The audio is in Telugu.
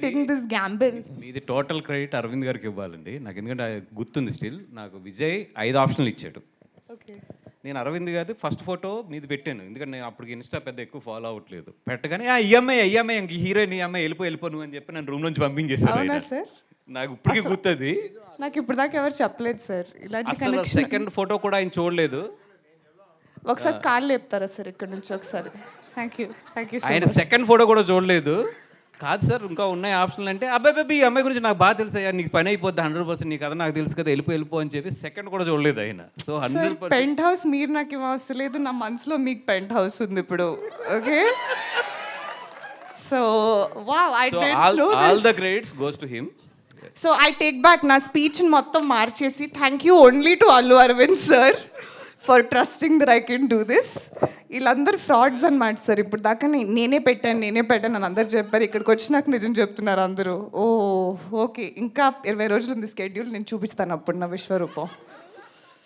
taking this gamble. మీది టోటల్ క్రెడిట్ అరవింద్ గారికి ఇవ్వాలండి నాకు, ఎందుకంటే గుర్తుంది స్టిల్. నాకు విజయ్ 5 ఆప్షన్లు ఇచ్చాడు. Okay. నేను అరవింద్ గారి ఫస్ట్ ఫోటో మీది పెట్టాను, ఎందుకంటే నేను అప్పటికి ఇన్స్టా పెద్ద ఎక్కువ ఫాలో అవ్వట్లేదు. పెట్టగానే ఈ అమ్మాయి ఇంక హీరోయిన్, ఈ అమ్మాయి వెళ్ళిపో నువ్వు అని చెప్పి నన్ను రూమ్ నుంచి పంపించేశారు. అవునా సార్? నాకు ఇప్పటికీ గుర్తుంది. నాకు ఇప్పుడు దాకా ఎవరు చెప్పలేదు సార్ ఇలాంటి అసలు కనెక్షన్. సెకండ్ ఫోటో కూడా ఆయన చూడలేదు. ఒకసారి కాళ్ళు లేపుతారా సార్ ఇక్కడ నుంచి ఒకసారి? థ్యాంక్ యూ సో ఆయన మచ్. సెకండ్ ఫోటో కూడా చూడలేదు. కాదు సార్ ఇంకా ఉన్నాయి ఆప్షన్లు అంటే, అబ్బాయి ఈ అమ్మాయి గురించి నాకు బాగా తెలుసు అయ్యా, నీకు పని అయిపోద్ది 100%, నీకు కదా నాకు తెలుసు కదా, వెళ్ళిపో అని చెప్పి సెకండ్ కూడా చూడలేదు ఆయన. సో 100% పెంట్ హౌస్ మీరు నాకు ఏం అవసరం లేదు, నా మనసులో మీకు పెంట్ హౌస్ ఉంది ఇప్పుడు. Okay, so wow, I don't know all the credits goes to him. So I take back నా స్పీచ్ని మొత్తం మార్చేసి thank you only to Allu Aravind sir for trusting that I can do this. వీళ్ళందరూ ఫ్రాడ్స్ అనమాట సార్. ఇప్పుడు దాకా నేనే పెట్టాను అని అందరు చెప్పారు. ఇక్కడికి వచ్చి నాకు నిజం చెప్తున్నారు అందరూ. ఓ ఓకే, ఇంకా 20 రోజులు ఉంది స్కెడ్యూల్, నేను చూపిస్తాను అప్పుడు నా విశ్వరూపం.